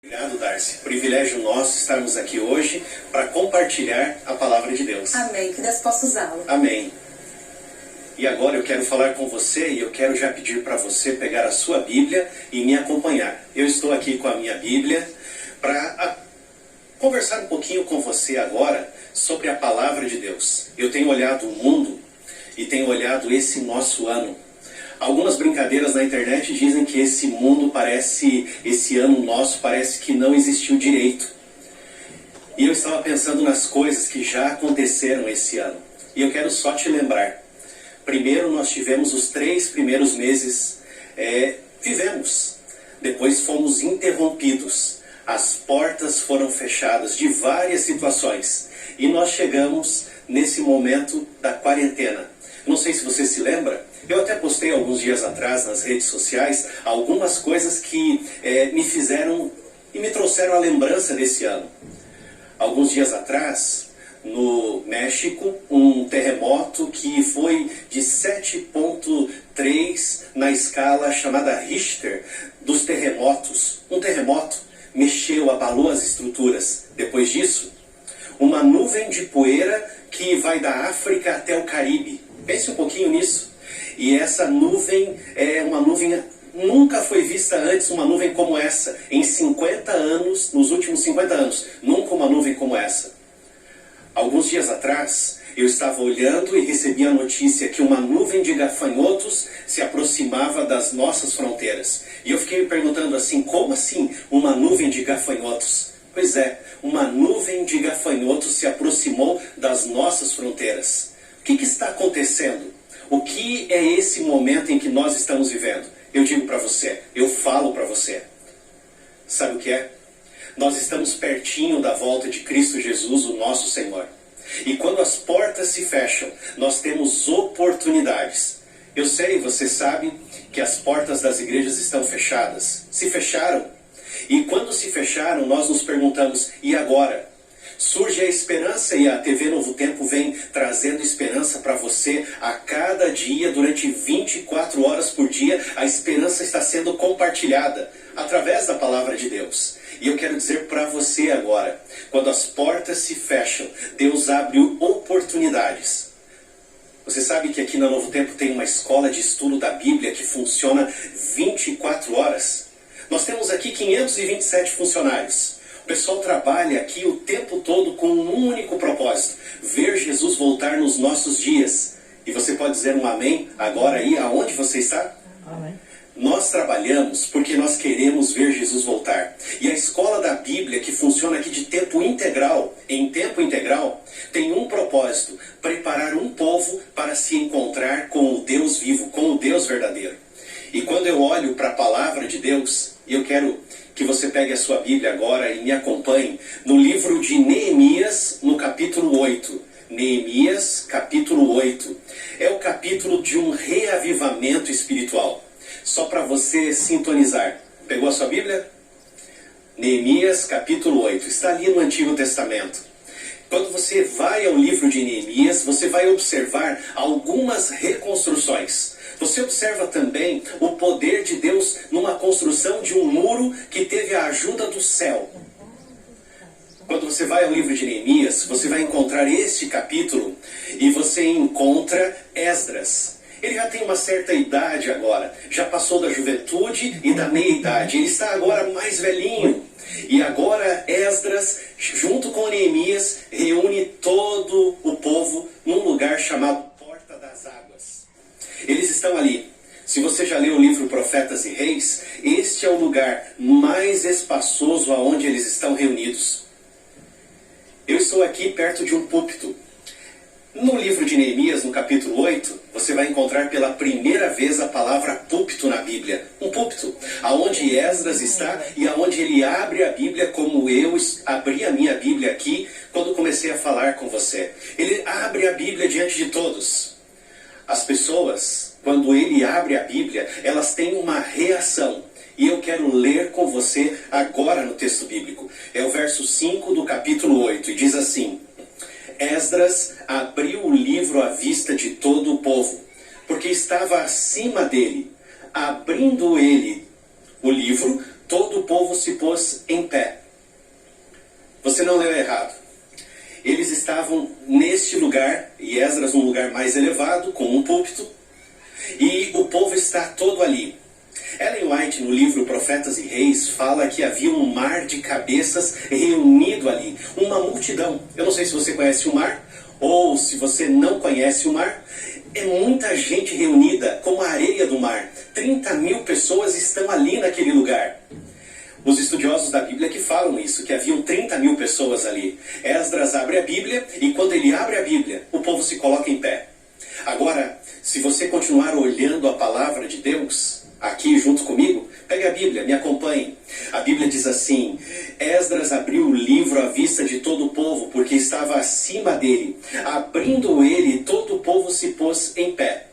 Obrigado, Darcy. Privilégio nosso estarmos aqui hoje para compartilhar a palavra de Deus. Amém. Que Deus possa usá-lo. Amém. E agora eu quero falar com você e eu quero já pedir para você pegar a sua Bíblia e me acompanhar. Eu estou aqui com a minha Bíblia para conversar um pouquinho com você agora sobre a palavra de Deus. Eu tenho olhado o mundo e tenho olhado esse nosso ano. Algumas brincadeiras na internet dizem que esse ano nosso parece que não existiu direito. E eu estava pensando nas coisas que já aconteceram esse ano. E eu quero só te lembrar. Primeiro nós tivemos os 3 primeiros meses, vivemos. Depois fomos interrompidos. As portas foram fechadas de várias situações. E nós chegamos nesse momento da quarentena. Não sei se você se lembra. Eu até postei alguns dias atrás nas redes sociais algumas coisas que me fizeram e me trouxeram a lembrança desse ano. Alguns dias atrás, no México, um terremoto que foi de 7,3 na escala chamada Richter dos terremotos. Um terremoto mexeu, abalou as estruturas. Depois disso, uma nuvem de poeira que vai da África até o Caribe. Pense um pouquinho nisso. E essa nuvem é uma nuvem, nunca foi vista antes uma nuvem como essa. Em 50 anos, nos últimos 50 anos, nunca uma nuvem como essa. Alguns dias atrás, eu estava olhando e recebi a notícia que uma nuvem de gafanhotos se aproximava das nossas fronteiras. E eu fiquei me perguntando assim, como assim uma nuvem de gafanhotos? Pois é, uma nuvem de gafanhotos se aproximou das nossas fronteiras. O que está acontecendo? O que é esse momento em que nós estamos vivendo? Eu digo para você, eu falo para você. Sabe o que é? Nós estamos pertinho da volta de Cristo Jesus, o nosso Senhor. E quando as portas se fecham, nós temos oportunidades. Eu sei, você sabe que as portas das igrejas estão fechadas. Se fecharam. E quando se fecharam, nós nos perguntamos, e agora? Surge a esperança e a TV Novo Tempo vem trazendo esperança para você a cada dia, durante 24 horas por dia. A esperança está sendo compartilhada através da palavra de Deus. E eu quero dizer para você agora, quando as portas se fecham, Deus abre oportunidades. Você sabe que aqui na Novo Tempo tem uma escola de estudo da Bíblia que funciona 24 horas. Nós temos aqui 527 funcionários. O pessoal trabalha aqui o tempo todo com um único propósito: ver Jesus voltar nos nossos dias. E você pode dizer um amém agora aí, aonde você está? Amém. Nós trabalhamos porque nós queremos ver Jesus voltar. E a escola da Bíblia, que funciona aqui de tempo integral, em tempo integral, tem um propósito: preparar um povo para se encontrar com o Deus vivo, com o Deus verdadeiro. E quando eu olho para a palavra de Deus, e eu quero que você pegue a sua Bíblia agora e me acompanhe no livro de Neemias, no capítulo 8. Neemias, capítulo 8. É o capítulo de um reavivamento espiritual. Só para você sintonizar. Pegou a sua Bíblia? Neemias, capítulo 8. Está ali no Antigo Testamento. Quando você vai ao livro de Neemias, você vai observar algumas reconstruções. Você observa também o poder de Deus numa construção de um muro que teve a ajuda do céu. Quando você vai ao livro de Neemias, você vai encontrar este capítulo e você encontra Esdras. Ele já tem uma certa idade agora, já passou da juventude e da meia-idade. Ele está agora mais velhinho. E agora Esdras, junto com Neemias, reúne todo o povo num lugar chamado Porta das Águas. Eles estão ali. Se você já leu o livro Profetas e Reis, este é o lugar mais espaçoso aonde eles estão reunidos. Eu estou aqui perto de um púlpito. No livro de Neemias, no capítulo 8, você vai encontrar pela primeira vez a palavra púlpito na Bíblia. Um púlpito, aonde Esdras está e aonde ele abre a Bíblia, como eu abri a minha Bíblia aqui quando comecei a falar com você. Ele abre a Bíblia diante de todos. As pessoas, quando ele abre a Bíblia, elas têm uma reação. E eu quero ler com você agora no texto bíblico. É o verso 5 do capítulo 8 e diz assim: Esdras abriu o livro à vista de todo o povo, porque estava acima dele. Abrindo ele o livro, todo o povo se pôs em pé. Você não leu errado. Eles estavam neste lugar, e Esdras num lugar mais elevado, com um púlpito, e o povo está todo ali. Ellen White, no livro Profetas e Reis, fala que havia um mar de cabeças reunido ali, uma multidão. Eu não sei se você conhece o mar, ou se você não conhece o mar. É muita gente reunida, como a areia do mar. 30.000 pessoas estão ali naquele lugar. Os estudiosos da Bíblia que falam isso, que haviam 30.000 pessoas ali. Esdras abre a Bíblia, e quando ele abre a Bíblia, o povo se coloca em pé. Agora, se você continuar olhando a palavra de Deus, aqui junto comigo, pegue a Bíblia, me acompanhe. A Bíblia diz assim: Esdras abriu o livro à vista de todo o povo, porque estava acima dele. Abrindo ele, todo o povo se pôs em pé.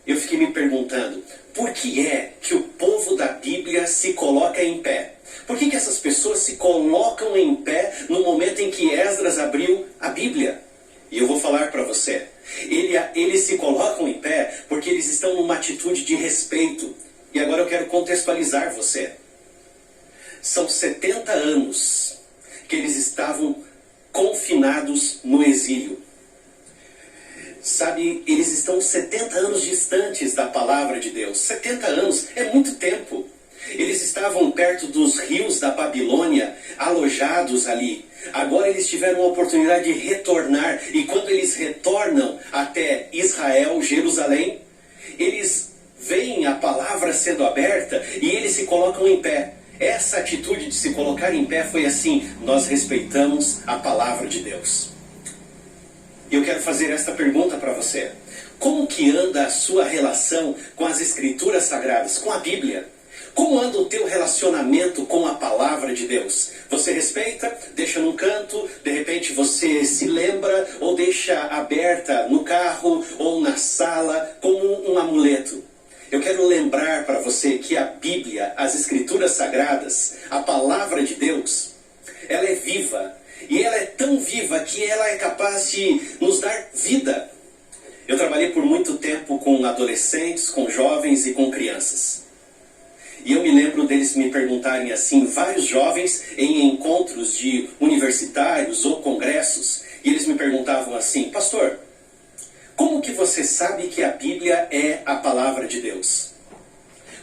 Eu fiquei me perguntando, por que é que o povo da Bíblia se coloca em pé? Por que essas pessoas se colocam em pé no momento em que Esdras abriu a Bíblia? E eu vou falar para você. Eles se colocam em pé porque eles estão numa atitude de respeito. E agora eu quero contextualizar você. São 70 anos que eles estavam confinados no exílio. Sabe, eles estão 70 anos distantes da palavra de Deus. 70 anos é muito tempo. Eles estavam perto dos rios da Babilônia, alojados ali. Agora eles tiveram a oportunidade de retornar. E quando eles retornam até Israel, Jerusalém, eles veem a palavra sendo aberta e eles se colocam em pé. Essa atitude de se colocar em pé foi assim: nós respeitamos a palavra de Deus. Eu quero fazer esta pergunta para você. Como que anda a sua relação com as Escrituras Sagradas, com a Bíblia? Como anda o teu relacionamento com a palavra de Deus? Você respeita? Deixa num canto? De repente você se lembra ou deixa aberta no carro ou na sala como um amuleto? Eu quero lembrar para você que a Bíblia, as Escrituras Sagradas, a palavra de Deus, ela é viva. E ela é tão viva que ela é capaz de nos dar vida. Eu trabalhei por muito tempo com adolescentes, com jovens e com crianças. E eu me lembro deles me perguntarem assim, vários jovens em encontros de universitários ou congressos, e eles me perguntavam assim: pastor, como que você sabe que a Bíblia é a palavra de Deus?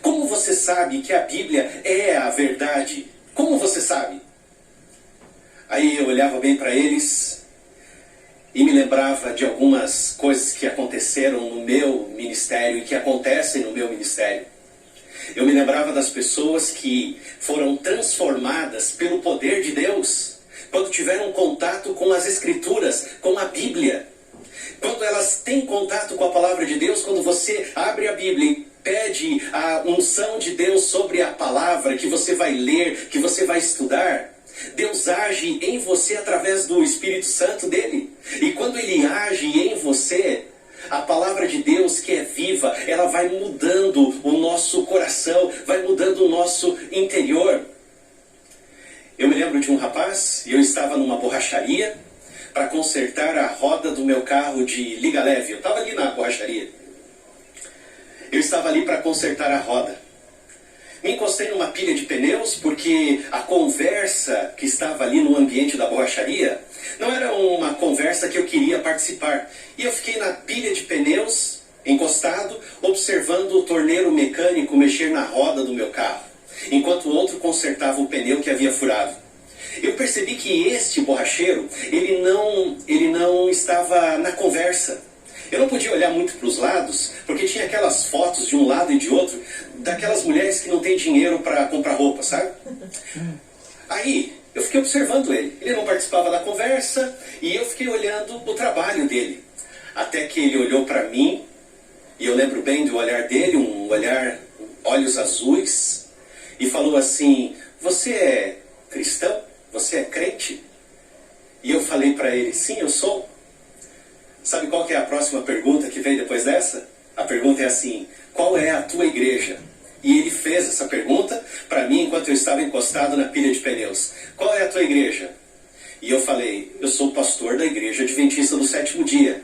Como você sabe que a Bíblia é a verdade? Como você sabe? Aí eu olhava bem para eles e me lembrava de algumas coisas que aconteceram no meu ministério e que acontecem no meu ministério. Eu me lembrava das pessoas que foram transformadas pelo poder de Deus quando tiveram contato com as Escrituras, com a Bíblia. Quando elas têm contato com a palavra de Deus, quando você abre a Bíblia e pede a unção de Deus sobre a palavra que você vai ler, que você vai estudar, Deus age em você através do Espírito Santo dele. E quando ele age em você, a palavra de Deus, que é viva, ela vai mudando o nosso coração, vai mudando o nosso interior. Eu me lembro de um rapaz, e eu estava numa borracharia para consertar a roda do meu carro de liga leve. Eu estava ali na borracharia. Eu estava ali para consertar a roda. Me encostei numa pilha de pneus porque a conversa que estava ali no ambiente da borracharia não era uma conversa que eu queria participar. E eu fiquei na pilha de pneus, encostado, observando o torneiro mecânico mexer na roda do meu carro, enquanto o outro consertava o pneu que havia furado. Eu percebi que este borracheiro, ele não estava na conversa. Eu não podia olhar muito para os lados, porque tinha aquelas fotos de um lado e de outro, daquelas mulheres que não têm dinheiro para comprar roupa, sabe? Aí, eu fiquei observando ele. Ele não participava da conversa, e eu fiquei olhando o trabalho dele. Até que ele olhou para mim, e eu lembro bem do olhar dele, um olhar, olhos azuis, e falou assim: você é cristão? Você é crente? E eu falei para ele: sim, eu sou. Sabe qual que é a próxima pergunta que vem depois dessa? A pergunta é assim: qual é a tua igreja? E ele fez essa pergunta para mim enquanto eu estava encostado na pilha de pneus. Qual é a tua igreja? E eu falei: eu sou pastor da igreja adventista do sétimo dia.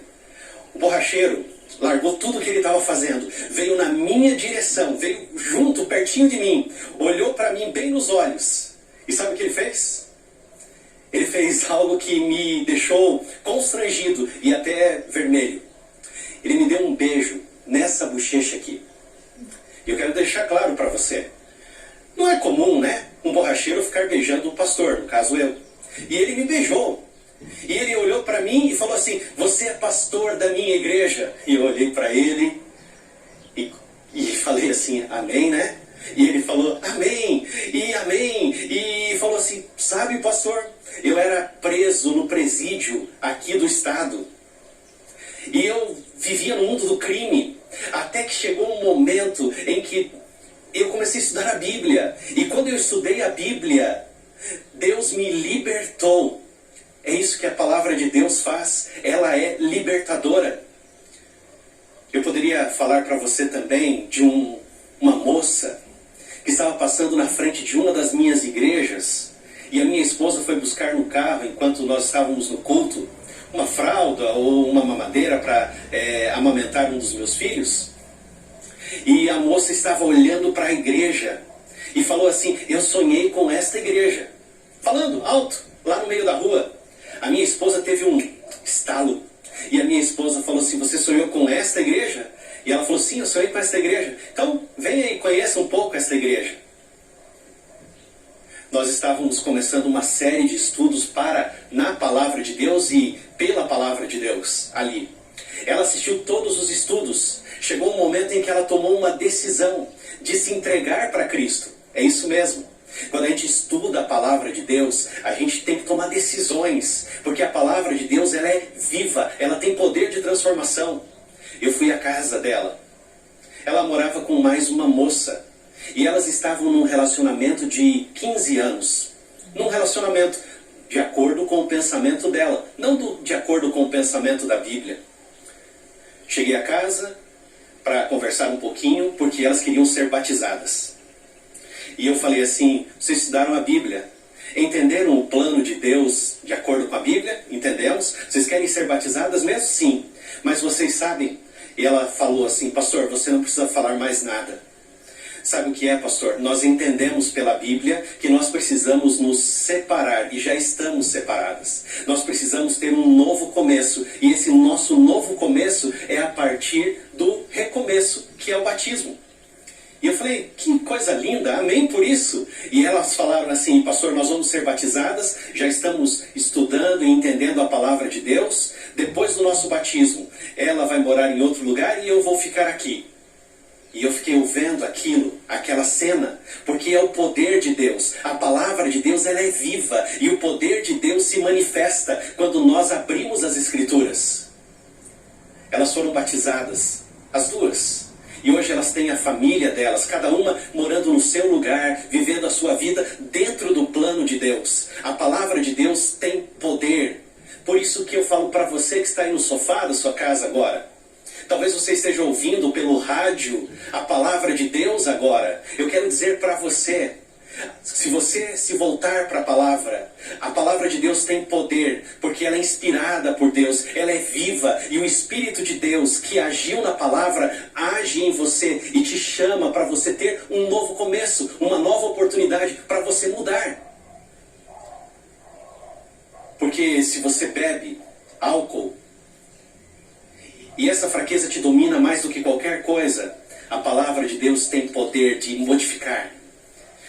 O borracheiro, largou tudo que ele estava fazendo, veio na minha direção, veio junto, pertinho de mim, olhou para mim bem nos olhos. E sabe o que ele fez? Ele fez algo que me deixou constrangido e até vermelho. Ele me deu um beijo nessa bochecha aqui. E eu quero deixar claro para você. Não é comum, né? Um borracheiro ficar beijando um pastor, no caso eu. E ele me beijou. E ele olhou para mim e falou assim: você é pastor da minha igreja. E eu olhei para ele e falei assim: amém, né? E ele falou: amém, e amém. E falou assim: sabe, pastor, eu era preso no presídio aqui do estado. E eu vivia no mundo do crime. Até que chegou um momento em que eu comecei a estudar a Bíblia. E quando eu estudei a Bíblia, Deus me libertou. É isso que a palavra de Deus faz. Ela é libertadora. Eu poderia falar para você também de uma moça que estava passando na frente de uma das minhas igrejas. E a minha esposa foi buscar no carro, enquanto nós estávamos no culto, uma fralda ou uma mamadeira para amamentar um dos meus filhos. E a moça estava olhando para a igreja e falou assim: eu sonhei com esta igreja. Falando alto, lá no meio da rua. A minha esposa teve um estalo. E a minha esposa falou assim: você sonhou com esta igreja? E ela falou: sim, eu sonhei com esta igreja. Então, venha e conheça um pouco esta igreja. Nós estávamos começando uma série de estudos na palavra de Deus e pela palavra de Deus ali. Ela assistiu todos os estudos. Chegou um momento em que ela tomou uma decisão de se entregar para Cristo. É isso mesmo. Quando a gente estuda a palavra de Deus, a gente tem que tomar decisões. Porque a palavra de Deus, ela é viva, ela tem poder de transformação. Eu fui à casa dela. Ela morava com mais uma moça. E elas estavam num relacionamento de 15 anos. Num relacionamento de acordo com o pensamento dela. Não de acordo com o pensamento da Bíblia. Cheguei a casa para conversar um pouquinho, porque elas queriam ser batizadas. E eu falei assim: vocês estudaram a Bíblia? Entenderam o plano de Deus de acordo com a Bíblia? Entendemos? Vocês querem ser batizadas mesmo? Sim. Mas vocês sabem? E ela falou assim: pastor, você não precisa falar mais nada. Sabe o que é, pastor? Nós entendemos pela Bíblia que nós precisamos nos separar, e já estamos separadas. Nós precisamos ter um novo começo, e esse nosso novo começo é a partir do recomeço, que é o batismo. E eu falei: que coisa linda, amém por isso. E elas falaram assim: pastor, nós vamos ser batizadas, já estamos estudando e entendendo a palavra de Deus. Depois do nosso batismo, ela vai morar em outro lugar e eu vou ficar aqui. E eu fiquei vendo aquela cena, porque é o poder de Deus. A palavra de Deus, ela é viva, e o poder de Deus se manifesta quando nós abrimos as Escrituras. Elas foram batizadas, as duas. E hoje elas têm a família delas, cada uma morando no seu lugar, vivendo a sua vida dentro do plano de Deus. A palavra de Deus tem poder. Por isso que eu falo para você que está aí no sofá da sua casa agora. Talvez você esteja ouvindo pelo rádio a palavra de Deus agora. Eu quero dizer para você, se você se voltar para a palavra de Deus tem poder, porque ela é inspirada por Deus, ela é viva, e o Espírito de Deus que agiu na palavra, age em você e te chama para você ter um novo começo, uma nova oportunidade para você mudar. Porque se você bebe álcool, e essa fraqueza te domina mais do que qualquer coisa, a palavra de Deus tem poder de modificar.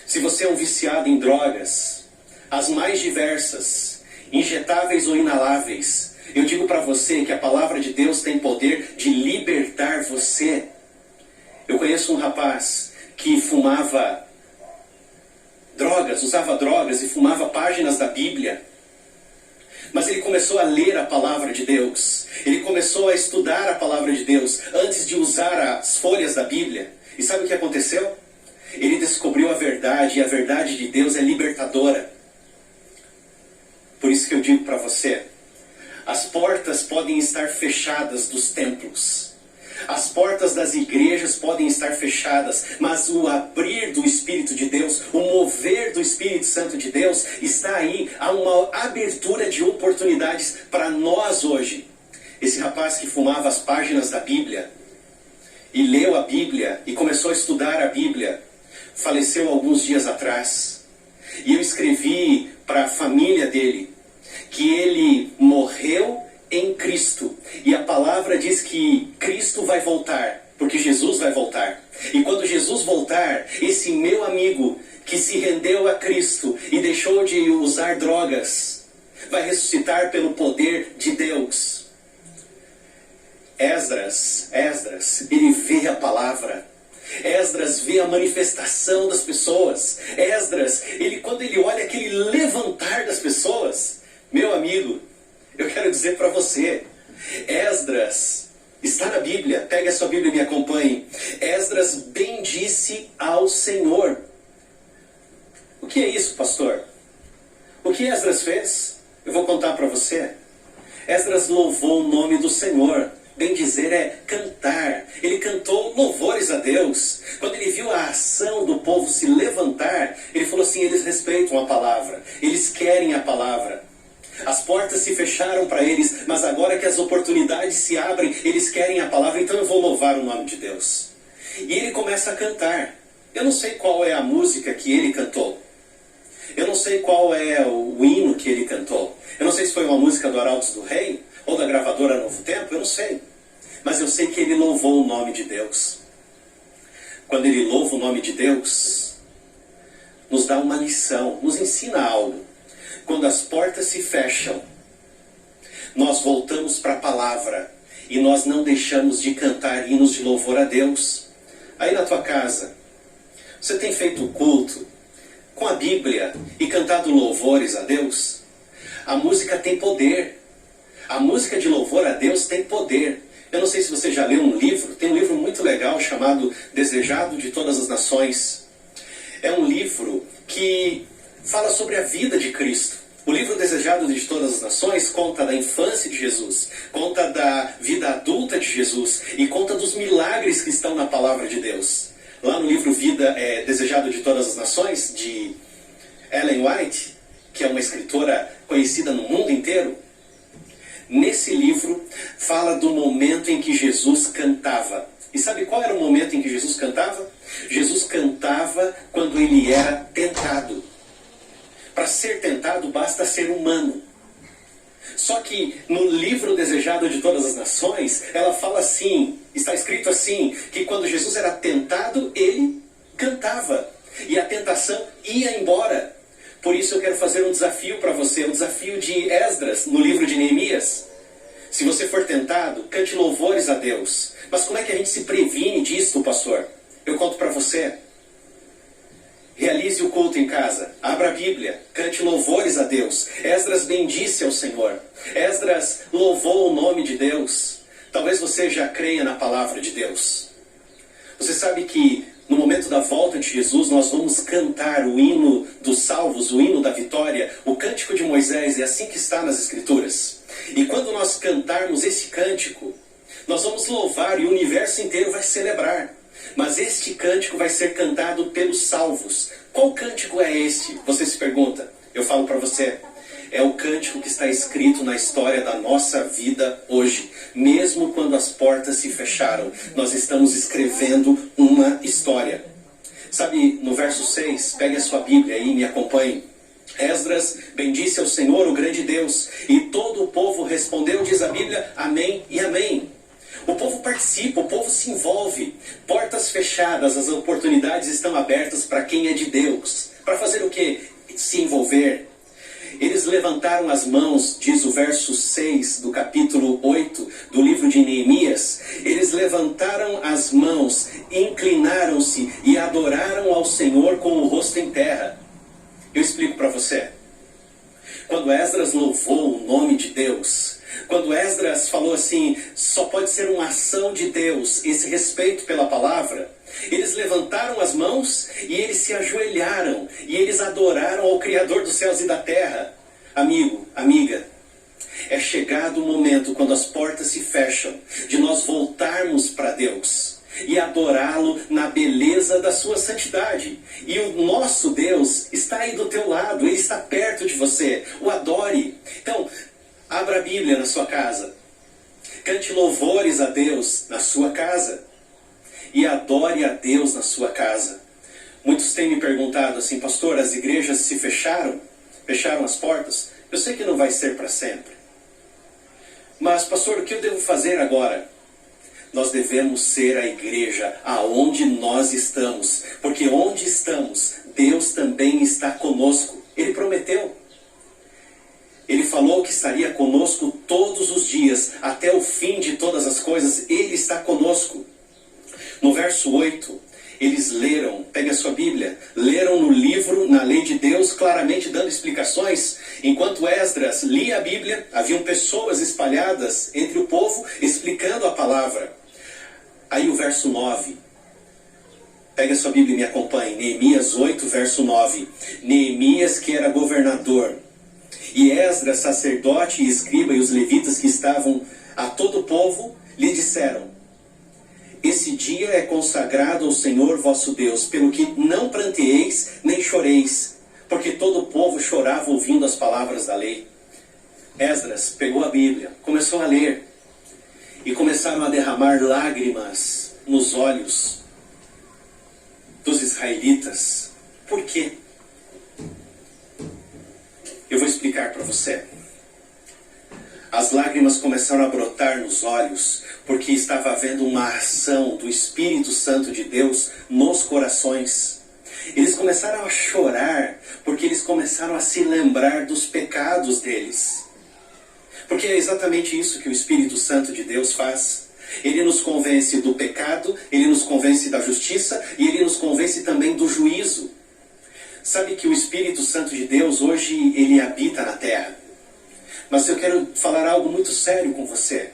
Se você é um viciado em drogas, as mais diversas, injetáveis ou inaláveis, eu digo para você que a palavra de Deus tem poder de libertar você. Eu conheço um rapaz que fumava drogas, usava drogas e fumava páginas da Bíblia. Mas ele começou a ler a palavra de Deus. Ele começou a estudar a palavra de Deus antes de usar as folhas da Bíblia. E sabe o que aconteceu? Ele descobriu a verdade, e a verdade de Deus é libertadora. Por isso que eu digo para você, as portas podem estar fechadas dos templos. As portas das igrejas podem estar fechadas, mas o abrir do Espírito de Deus, o mover do Espírito Santo de Deus está aí. Há uma abertura de oportunidades para nós hoje. Esse rapaz que fumava as páginas da Bíblia e leu a Bíblia e começou a estudar a Bíblia, faleceu alguns dias atrás. E eu escrevi para a família dele que ele morreu em Cristo. E a palavra diz que Cristo vai voltar, porque Jesus vai voltar. E quando Jesus voltar, esse meu amigo que se rendeu a Cristo e deixou de usar drogas, vai ressuscitar pelo poder de Deus. Esdras, ele vê a palavra. Esdras vê a manifestação das pessoas. Esdras, quando ele olha aquele levantar das pessoas, meu amigo, eu quero dizer para você, Esdras está na Bíblia, pegue a sua Bíblia e me acompanhe. Esdras bendisse ao Senhor. O que é isso, pastor? O que Esdras fez? Eu vou contar para você. Esdras louvou o nome do Senhor. Bendizer é cantar. Ele cantou louvores a Deus. Quando ele viu a ação do povo se levantar, ele falou assim, eles respeitam a palavra, eles querem a palavra. As portas se fecharam para eles, mas agora que as oportunidades se abrem, eles querem a palavra, então eu vou louvar o nome de Deus. E ele começa a cantar. Eu não sei qual é a música que ele cantou. Eu não sei qual é o hino que ele cantou. Eu não sei se foi uma música do Arautos do Rei, ou da gravadora Novo Tempo, eu não sei. Mas eu sei que ele louvou o nome de Deus. Quando ele louva o nome de Deus, nos dá uma lição, nos ensina algo. Quando as portas se fecham, nós voltamos para a palavra e nós não deixamos de cantar hinos de louvor a Deus. Aí na tua casa, você tem feito o culto com a Bíblia e cantado louvores a Deus? A música tem poder. A música de louvor a Deus tem poder. Eu não sei se você já leu um livro, tem um livro muito legal chamado Desejado de Todas as Nações. É um livro que fala sobre a vida de Cristo. O livro Desejado de Todas as Nações conta da infância de Jesus, conta da vida adulta de Jesus e conta dos milagres que estão na palavra de Deus. Lá no livro Desejado de Todas as Nações, de Ellen White, que é uma escritora conhecida no mundo inteiro, nesse livro fala do momento em que Jesus cantava. E sabe qual era o momento em que Jesus cantava? Jesus cantava quando ele era tentado. Para ser tentado basta ser humano. Só que no livro Desejado de Todas as Nações, ela fala assim, está escrito assim, que quando Jesus era tentado, ele cantava. E a tentação ia embora. Por isso eu quero fazer um desafio para você, um desafio de Esdras, no livro de Neemias. Se você for tentado, cante louvores a Deus. Mas como é que a gente se previne disso, pastor? Eu conto para você. Realize o culto em casa, abra a Bíblia, cante louvores a Deus. Esdras bendisse ao Senhor. Esdras louvou o nome de Deus. Talvez você já creia na palavra de Deus. Você sabe que no momento da volta de Jesus, nós vamos cantar o hino dos salvos, o hino da vitória, o cântico de Moisés, é assim que está nas Escrituras. E quando nós cantarmos esse cântico, nós vamos louvar e o universo inteiro vai celebrar. Mas este cântico vai ser cantado pelos salvos. Qual cântico é este? Você se pergunta. Eu falo para você. É o cântico que está escrito na história da nossa vida hoje. Mesmo quando as portas se fecharam, nós estamos escrevendo uma história. Sabe, no verso 6, pegue a sua Bíblia aí e me acompanhe. Esdras bendisse ao Senhor, o grande Deus, e todo o povo respondeu, diz a Bíblia, amém e amém. O povo participa, o povo se envolve. Portas fechadas, as oportunidades estão abertas para quem é de Deus. Para fazer o quê? Se envolver. Eles levantaram as mãos, diz o verso 6 do capítulo 8 do livro de Neemias. Eles levantaram as mãos, inclinaram-se e adoraram ao Senhor com o rosto em terra. Eu explico para você. Quando Esdras louvou o nome de Deus, quando Esdras falou assim, só pode ser uma ação de Deus, esse respeito pela palavra, eles levantaram as mãos e eles se ajoelharam e eles adoraram ao Criador dos céus e da terra. Amigo, amiga, é chegado o momento quando as portas se fecham de nós voltarmos para Deus e adorá-lo na beleza da sua santidade. E o nosso Deus está aí do teu lado, ele está perto de você. O adore. Então, abra a Bíblia na sua casa. Cante louvores a Deus na sua casa. E adore a Deus na sua casa. Muitos têm me perguntado assim, pastor, as igrejas se fecharam? Fecharam as portas? Eu sei que não vai ser para sempre. Mas, pastor, o que eu devo fazer agora? Nós devemos ser a igreja aonde nós estamos. Porque onde estamos, Deus também está conosco. Ele prometeu. Ele falou que estaria conosco todos os dias, até o fim de todas as coisas. Ele está conosco. No verso 8, eles leram, pegue a sua Bíblia, leram no livro, na lei de Deus, claramente dando explicações. Enquanto Esdras lia a Bíblia, haviam pessoas espalhadas entre o povo, explicando a palavra. Aí o verso 9, pegue a sua Bíblia e me acompanhe, Neemias 8, verso 9. Neemias, que era governador, e Esdras, sacerdote e escriba, e os levitas que estavam a todo o povo, lhe disseram: esse dia é consagrado ao Senhor vosso Deus, pelo que não pranteeis nem choreis, porque todo o povo chorava ouvindo as palavras da lei. Esdras pegou a Bíblia, começou a ler, e começaram a derramar lágrimas nos olhos dos israelitas. Por quê? Eu vou explicar para você. As lágrimas começaram a brotar nos olhos, porque estava havendo uma ação do Espírito Santo de Deus nos corações. Eles começaram a chorar, porque eles começaram a se lembrar dos pecados deles. Porque é exatamente isso que o Espírito Santo de Deus faz. Ele nos convence do pecado, ele nos convence da justiça e ele nos convence também do juízo. Sabe que o Espírito Santo de Deus hoje ele habita na terra. Mas eu quero falar algo muito sério com você.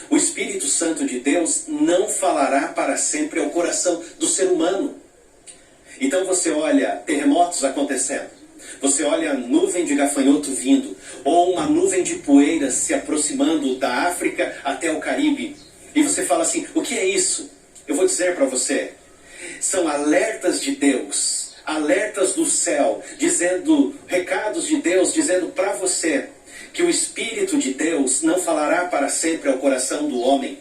O Espírito Santo de Deus não falará para sempre ao coração do ser humano. Então você olha terremotos acontecendo. Você olha a nuvem de gafanhoto vindo. Ou uma nuvem de poeira se aproximando da África até o Caribe. E você fala assim, o que é isso? Eu vou dizer para você. São alertas de Deus. Alertas do céu. Dizendo, recados de Deus, dizendo para você que o Espírito de Deus não falará para sempre ao coração do homem.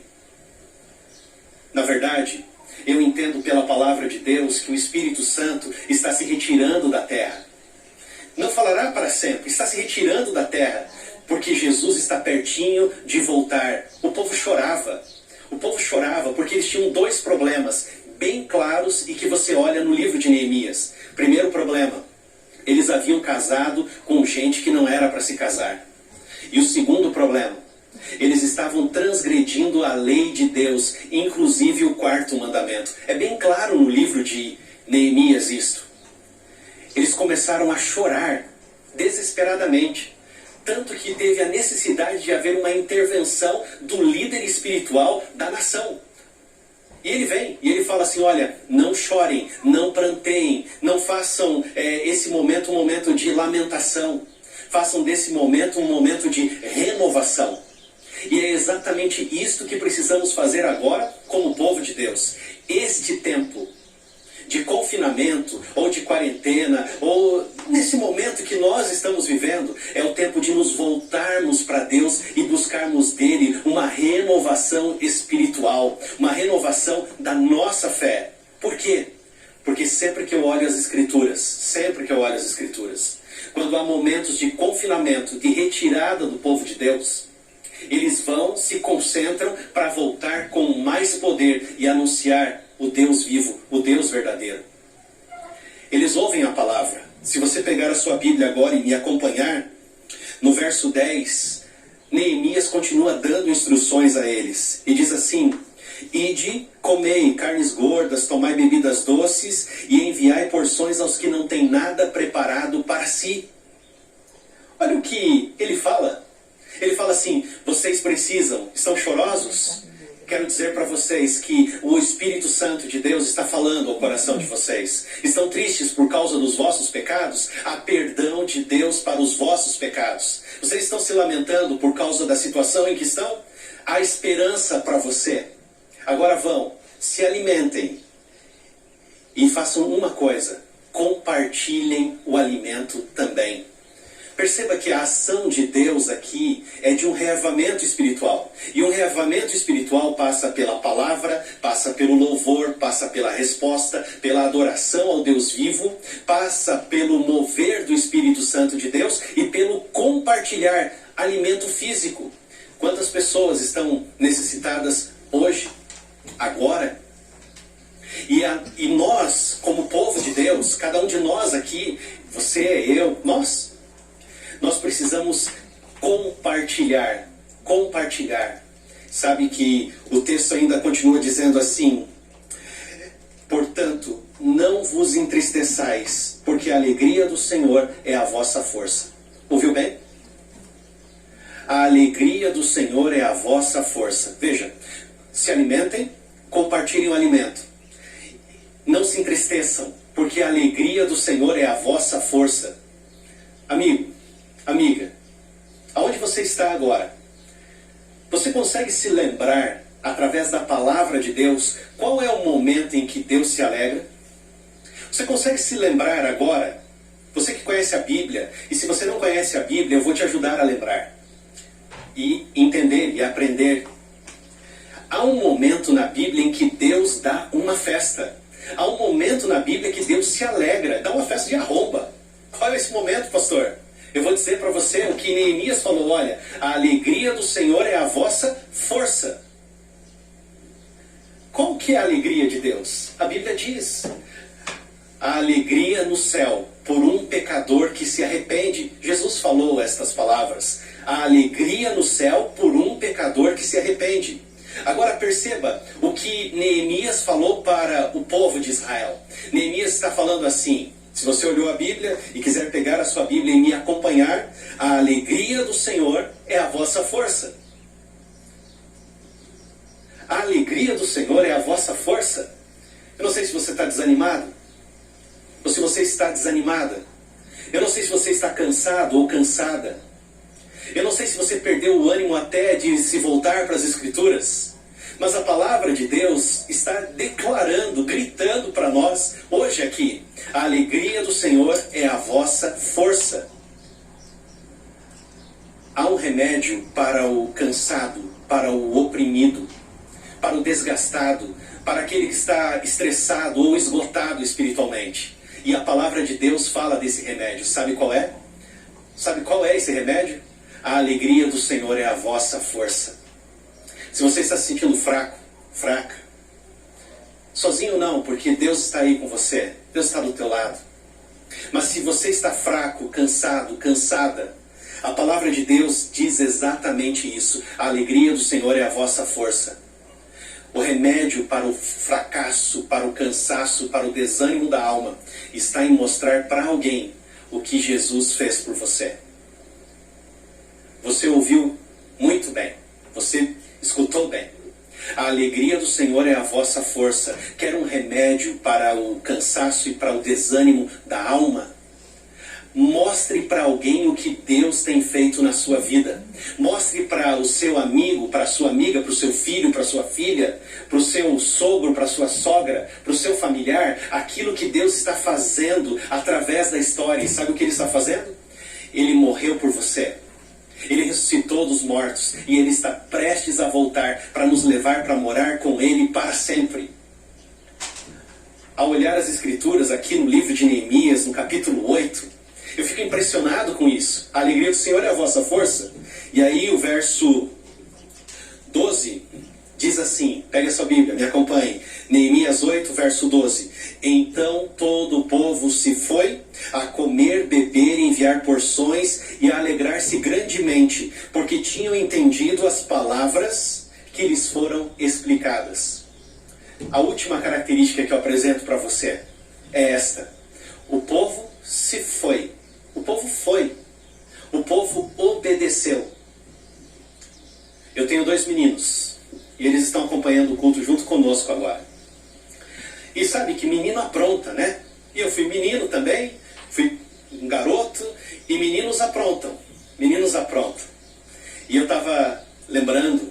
Na verdade, eu entendo pela palavra de Deus que o Espírito Santo está se retirando da terra. Não falará para sempre, está se retirando da terra, porque Jesus está pertinho de voltar. O povo chorava. O povo chorava porque eles tinham dois problemas bem claros e que você olha no livro de Neemias. Primeiro problema, eles haviam casado com gente que não era para se casar. E o segundo problema, eles estavam transgredindo a lei de Deus, inclusive o quarto mandamento. É bem claro no livro de Neemias isto. Eles começaram a chorar desesperadamente, tanto que teve a necessidade de haver uma intervenção do líder espiritual da nação. E ele vem e ele fala assim, olha, não chorem, não pranteiem, não façam esse momento um momento de lamentação. Façam desse momento um momento de renovação. E é exatamente isto que precisamos fazer agora como povo de Deus. Este tempo de confinamento, ou de quarentena, ou nesse momento que nós estamos vivendo, é o tempo de nos voltarmos para Deus e buscarmos dele uma renovação espiritual, uma renovação da nossa fé. Por quê? Porque sempre que eu olho as Escrituras, quando há momentos de confinamento, de retirada do povo de Deus, eles vão, se concentram para voltar com mais poder e anunciar o Deus vivo, o Deus verdadeiro. Eles ouvem a palavra. Se você pegar a sua Bíblia agora e me acompanhar, no verso 10, Neemias continua dando instruções a eles. E diz assim, ide, comei carnes gordas, tomai bebidas doces e enviai porções aos que não têm nada preparado para si. Olha o que ele fala. Ele fala assim, vocês precisam, estão chorosos? Quero dizer para vocês que o Espírito Santo de Deus está falando ao coração de vocês. Estão tristes por causa dos vossos pecados? Há perdão de Deus para os vossos pecados. Vocês estão se lamentando por causa da situação em que estão? Há esperança para você. Agora vão, se alimentem e façam uma coisa, compartilhem o alimento também. Perceba que a ação de Deus aqui é de um reavivamento espiritual. E um reavivamento espiritual passa pela palavra, passa pelo louvor, passa pela resposta, pela adoração ao Deus vivo, passa pelo mover do Espírito Santo de Deus e pelo compartilhar alimento físico. Quantas pessoas estão necessitadas hoje, agora? E nós, como povo de Deus, cada um de nós aqui, você, eu, nós precisamos compartilhar. Sabe que o texto ainda continua dizendo assim: portanto, não vos entristeçais, porque a alegria do Senhor é a vossa força. Ouviu bem? A alegria do Senhor é a vossa força. Veja, se alimentem, compartilhem o alimento. Não se entristeçam, porque a alegria do Senhor é a vossa força. Amigo, amiga, aonde você está agora? Você consegue se lembrar, através da palavra de Deus, qual é o momento em que Deus se alegra? Você consegue se lembrar agora? Você que conhece a Bíblia, e se você não conhece a Bíblia, eu vou te ajudar a lembrar. E entender e aprender. Há um momento na Bíblia em que Deus dá uma festa. Há um momento na Bíblia que Deus se alegra, dá uma festa de arromba. Olha esse momento, pastor. Eu vou dizer para você o que Neemias falou: olha, a alegria do Senhor é a vossa força. Qual que é a alegria de Deus? A Bíblia diz: a alegria no céu por um pecador que se arrepende. Jesus falou estas palavras: a alegria no céu por um pecador que se arrepende. Agora perceba o que Neemias falou para o povo de Israel. Neemias está falando assim, se você olhou a Bíblia e quiser pegar a sua Bíblia e me acompanhar, a alegria do Senhor é a vossa força. A alegria do Senhor é a vossa força. Eu não sei se você está desanimado, ou se você está desanimada. Eu não sei se você está cansado ou cansada. Eu não sei se você perdeu o ânimo até de se voltar para as Escrituras. Mas a palavra de Deus está declarando, gritando para nós, hoje aqui: a alegria do Senhor é a vossa força. Há um remédio para o cansado, para o oprimido, para o desgastado, para aquele que está estressado ou esgotado espiritualmente. E a palavra de Deus fala desse remédio. Sabe qual é? Sabe qual é esse remédio? A alegria do Senhor é a vossa força. Se você está se sentindo fraco, fraca, sozinho não, porque Deus está aí com você. Deus está do teu lado. Mas se você está fraco, cansado, cansada, a palavra de Deus diz exatamente isso. A alegria do Senhor é a vossa força. O remédio para o fracasso, para o cansaço, para o desânimo da alma, está em mostrar para alguém o que Jesus fez por você. Você ouviu muito bem. Você escutou bem. A alegria do Senhor é a vossa força. Quer um remédio para o cansaço e para o desânimo da alma? Mostre para alguém o que Deus tem feito na sua vida. Mostre para o seu amigo, para a sua amiga, para o seu filho, para a sua filha, para o seu sogro, para a sua sogra, para o seu familiar, aquilo que Deus está fazendo através da história. E sabe o que Ele está fazendo? Ele morreu por você. Ele ressuscitou dos mortos e Ele está prestes a voltar para nos levar para morar com Ele para sempre. Ao olhar as Escrituras aqui no livro de Neemias, no capítulo 8, eu fico impressionado com isso. A alegria do Senhor é a vossa força. E aí o verso 12 diz assim, pega a sua Bíblia, me acompanhe. Neemias 8, verso 12. Então todo o povo se foi a comer, beber, enviar porções e a alegrar-se grandemente, porque tinham entendido as palavras que lhes foram explicadas. A última característica que eu apresento para você é esta. O povo se foi. O povo foi. O povo obedeceu. Eu tenho 2 meninos. E eles estão acompanhando o culto junto conosco agora. E sabe que menino apronta, né? E eu fui menino também. Fui um garoto. E meninos aprontam. Meninos aprontam. E eu estava lembrando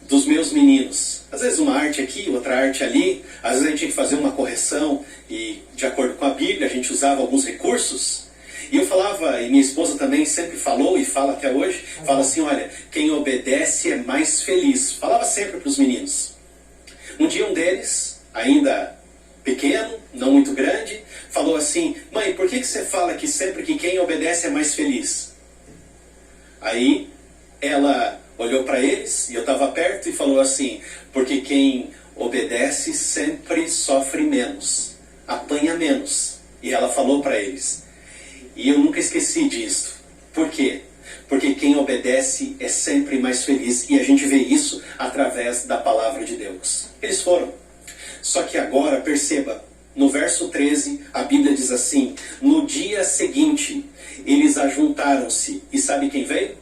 dos meus meninos. Às vezes uma arte aqui, outra arte ali. Às vezes a gente tinha que fazer uma correção. E de acordo com a Bíblia, a gente usava alguns recursos. E eu falava, e minha esposa também sempre falou e fala até hoje, fala assim, olha, quem obedece é mais feliz. Falava sempre para os meninos. Um dia um deles, ainda pequeno, não muito grande, falou assim, mãe, por que você fala que sempre que quem obedece é mais feliz? Aí ela olhou para eles, e eu estava perto, e falou assim, porque quem obedece sempre sofre menos, apanha menos. E ela falou para eles. E eu nunca esqueci disso. Por quê? Porque quem obedece é sempre mais feliz. E a gente vê isso através da palavra de Deus. Eles foram. Só que agora, perceba, no verso 13, a Bíblia diz assim, no dia seguinte, eles ajuntaram-se. E sabe quem veio?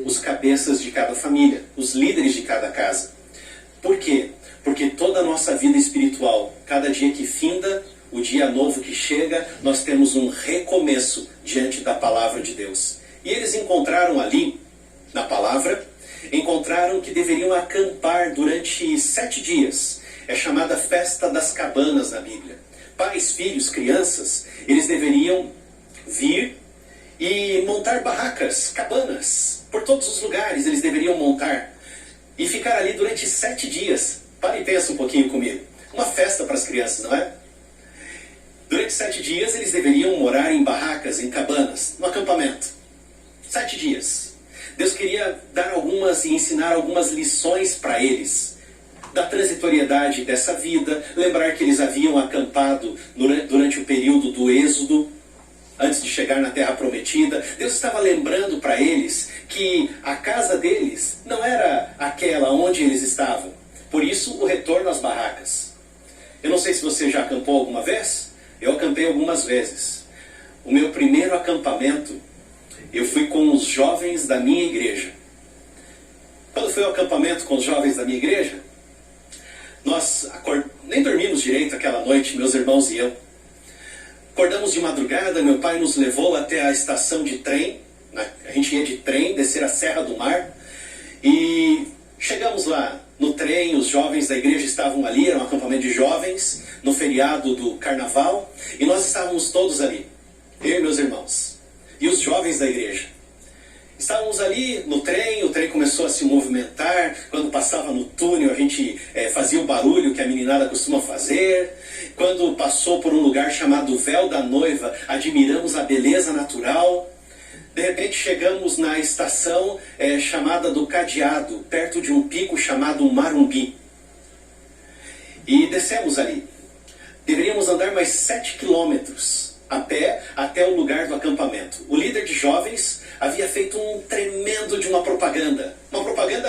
Os cabeças de cada família, os líderes de cada casa. Por quê? Porque toda a nossa vida espiritual, cada dia que finda, o dia novo que chega, nós temos um recomeço diante da palavra de Deus. E eles encontraram ali, na palavra, encontraram que deveriam acampar durante 7 dias. É chamada Festa das Cabanas na Bíblia. Pais, filhos, crianças, eles deveriam vir e montar barracas, cabanas, por todos os lugares eles deveriam montar. E ficar ali durante 7 dias. Para e pensa um pouquinho comigo. Uma festa para as crianças, não é? Durante 7 dias eles deveriam morar em barracas, em cabanas, no acampamento. 7 dias. Deus queria dar algumas e ensinar algumas lições para eles. Da transitoriedade dessa vida, lembrar que eles haviam acampado durante o período do Êxodo, antes de chegar na Terra Prometida. Deus estava lembrando para eles que a casa deles não era aquela onde eles estavam. Por isso, o retorno às barracas. Eu não sei se você já acampou alguma vez. Eu acampei algumas vezes. O meu primeiro acampamento, eu fui com os jovens da minha igreja. Quando foi o acampamento com os jovens da minha igreja, nós nem dormimos direito aquela noite, meus irmãos e eu. Acordamos de madrugada, meu pai nos levou até a estação de trem. A gente ia de trem, descer a Serra do Mar. E chegamos lá no trem, os jovens da igreja estavam ali, era um acampamento de jovens, no feriado do Carnaval. E nós estávamos todos ali, eu e meus irmãos. E os jovens da igreja. Estávamos ali no trem, o trem começou a se movimentar. Quando passava no túnel, a gente fazia o barulho que a meninada costuma fazer. Quando passou por um lugar chamado Véu da Noiva, admiramos a beleza natural. De repente chegamos na estação chamada do Cadeado, perto de um pico chamado Marumbi. E descemos ali. Deveríamos andar mais 7 quilômetros a pé até o lugar do acampamento. O líder de jovens havia feito um tremendo de uma propaganda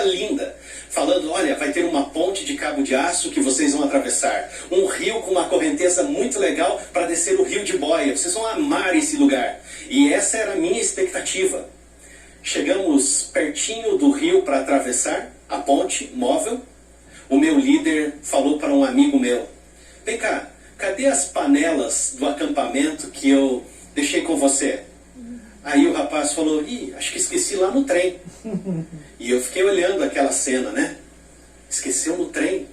linda, falando, olha, vai ter uma ponte de cabo de aço que vocês vão atravessar, um rio com uma correnteza muito legal para descer o rio de Boia, vocês vão amar esse lugar. E essa era a minha expectativa. Chegamos pertinho do rio para atravessar a ponte móvel. O meu líder falou para um amigo meu, vem cá, cadê as panelas do acampamento que eu deixei com você? Aí o rapaz falou, acho que esqueci lá no trem. E eu fiquei olhando aquela cena, né? Esqueceu no trem.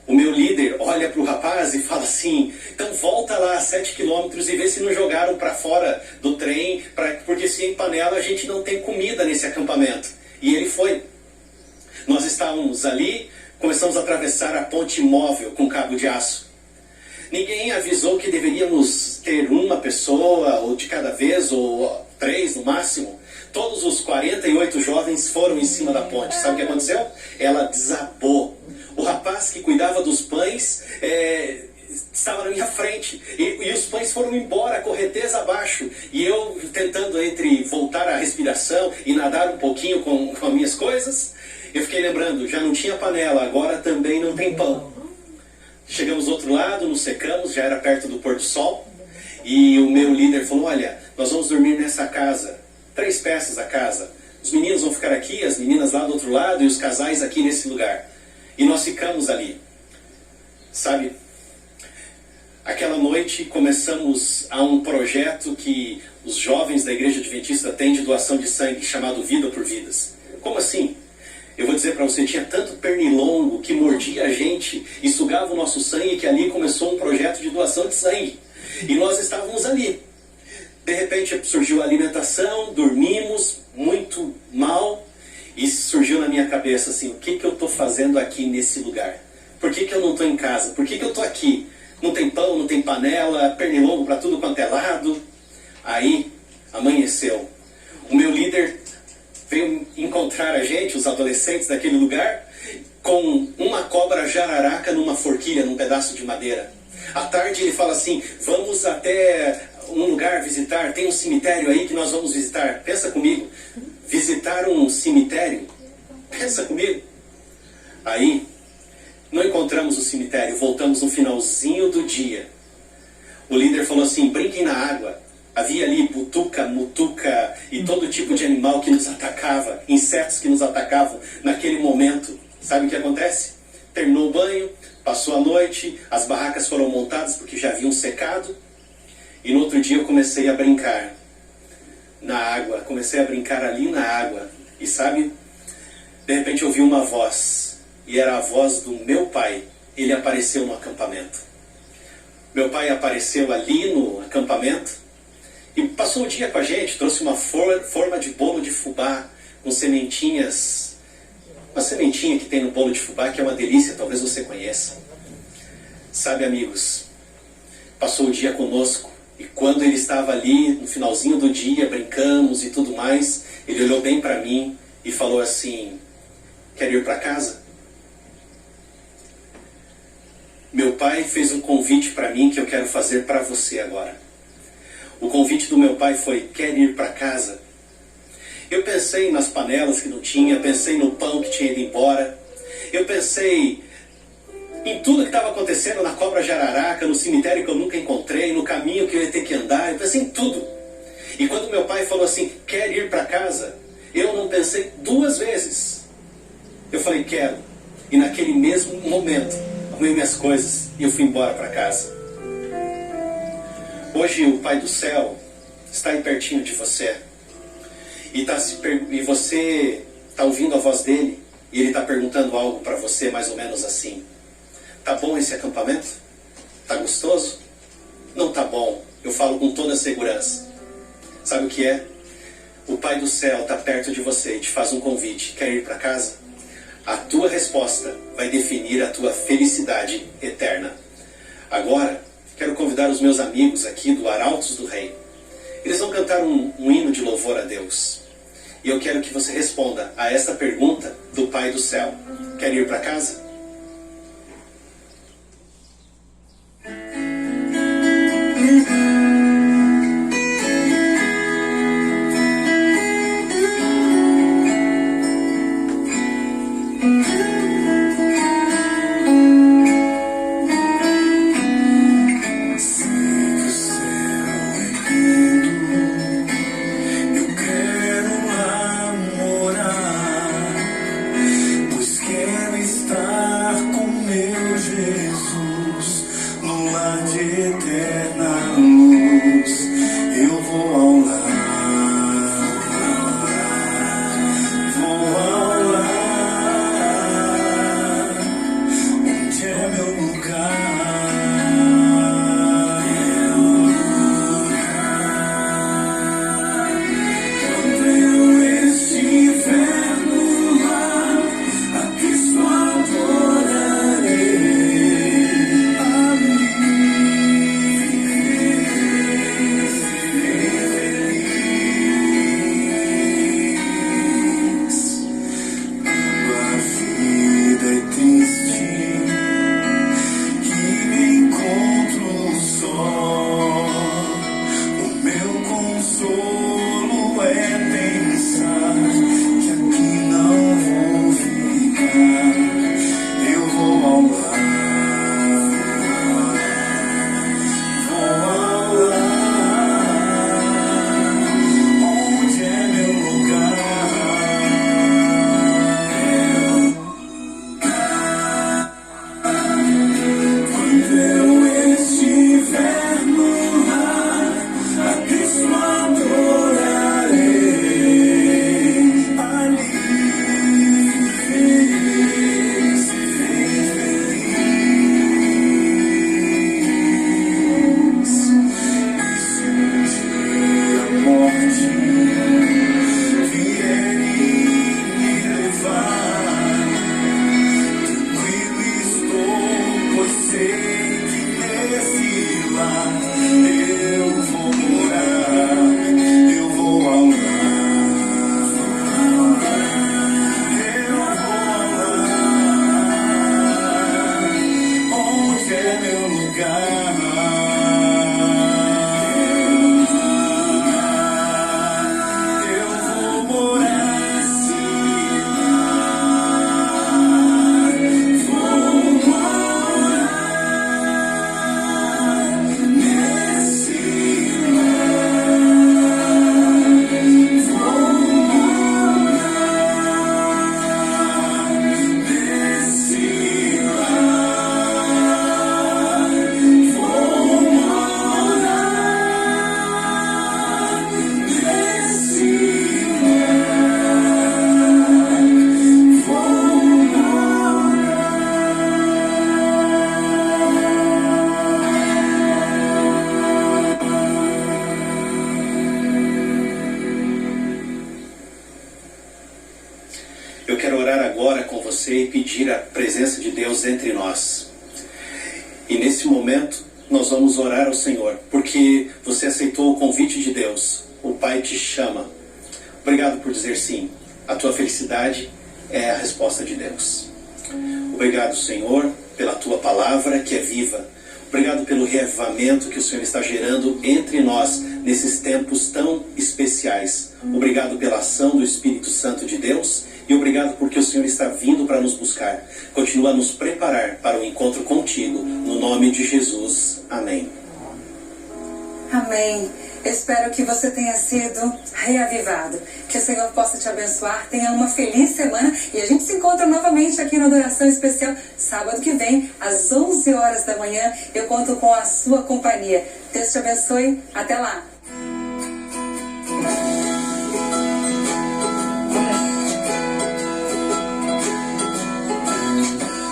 O meu líder olha para o rapaz e fala assim, então volta lá a 7 quilômetros e vê se não jogaram para fora do trem, porque sem panela a gente não tem comida nesse acampamento. E ele foi. Nós estávamos ali, começamos a atravessar a ponte móvel com cabo de aço. Ninguém avisou que deveríamos ter uma pessoa, ou de cada vez, ou 3 no máximo. Todos os 48 jovens foram em cima da ponte. Sabe o que aconteceu? Ela desabou. O rapaz que cuidava dos pães estava na minha frente. E os pães foram embora, correnteza abaixo. E eu tentando voltar à respiração e nadar um pouquinho com as minhas coisas, eu fiquei lembrando, já não tinha panela, agora também não tem pão. Chegamos do outro lado, nos secamos, já era perto do pôr do sol. E o meu líder falou, olha, nós vamos dormir nessa casa. 3 peças a casa. Os meninos vão ficar aqui, as meninas lá do outro lado e os casais aqui nesse lugar. E nós ficamos ali. Sabe? Aquela noite começamos a um projeto que os jovens da Igreja Adventista têm de doação de sangue, chamado Vida por Vidas. Como assim? Eu vou dizer para você, tinha tanto pernilongo que mordia a gente e sugava o nosso sangue que ali começou um projeto de doação de sangue. E nós estávamos ali. De repente surgiu a alimentação, dormimos muito mal, e surgiu na minha cabeça assim, o que eu estou fazendo aqui nesse lugar? Por que eu não estou em casa? Por que eu estou aqui? Não tem pão, não tem panela, pernilongo para tudo quanto é lado. Aí, amanheceu. O meu líder veio encontrar a gente, os adolescentes daquele lugar, com uma cobra jararaca numa forquilha, num pedaço de madeira. À tarde ele fala assim, vamos até um lugar visitar, tem um cemitério aí que nós vamos visitar. Pensa comigo, visitar um cemitério? Pensa comigo. Aí, não encontramos o cemitério, voltamos no finalzinho do dia. O líder falou assim, brinquem na água. Havia ali butuca, mutuca e todo tipo de animal que nos atacava, insetos que nos atacavam naquele momento. Sabe o que acontece? Terminou o banho, passou a noite, as barracas foram montadas porque já haviam secado. E no outro dia eu comecei a brincar na água, comecei a brincar ali na água. E sabe, de repente eu ouvi uma voz, e era a voz do meu pai. Ele apareceu no acampamento. Meu pai apareceu ali no acampamento e passou o dia com a gente, trouxe uma forma de bolo de fubá com sementinhas. Uma sementinha que tem no bolo de fubá que é uma delícia, talvez você conheça. Sabe, amigos, passou o dia conosco. E quando ele estava ali, no finalzinho do dia, brincamos e tudo mais, ele olhou bem para mim e falou assim, quer ir para casa? Meu pai fez um convite para mim que eu quero fazer para você agora. O convite do meu pai foi, quer ir para casa? Eu pensei nas panelas que não tinha, pensei no pão que tinha ido embora, eu pensei em tudo que estava acontecendo na cobra jararaca, no cemitério que eu nunca encontrei, no caminho que eu ia ter que andar, eu pensei em tudo. E quando meu pai falou assim, quer ir para casa? Eu não pensei duas vezes. Eu falei, quero. E naquele mesmo momento, arrumei minhas coisas e eu fui embora para casa. Hoje o Pai do Céu está aí pertinho de você. E você está ouvindo a voz dele e ele está perguntando algo para você mais ou menos assim. Tá bom esse acampamento? Tá gostoso? Não tá bom. Eu falo com toda a segurança. Sabe o que é? O Pai do Céu está perto de você e te faz um convite. Quer ir para casa? A tua resposta vai definir a tua felicidade eterna. Agora, quero convidar os meus amigos aqui do Arautos do Rei. Eles vão cantar um hino de louvor a Deus. E eu quero que você responda a esta pergunta do Pai do Céu. Quer ir para casa? Pois quero estar Eu quero orar agora com você e pedir a presença de Deus entre nós. E nesse momento, nós vamos orar ao Senhor, porque você aceitou o convite de Deus. O Pai te chama. Obrigado por dizer sim. A tua felicidade é a resposta de Deus. Obrigado, Senhor, pela tua palavra que é viva. Obrigado pelo reavivamento que o Senhor está gerando entre nós nesses tempos tão especiais. Obrigado pela ação do Espírito Santo de Deus e obrigado porque o Senhor está vindo para nos buscar. Continua a nos preparar para o encontro contigo. No nome de Jesus. Amém. Amém. Espero que você tenha sido reavivado. Que o Senhor possa te abençoar. Tenha uma feliz semana. E a gente se encontra novamente aqui na Adoração Especial, sábado que vem, às 11 horas da manhã. Eu conto com a sua companhia. Deus te abençoe. Até lá.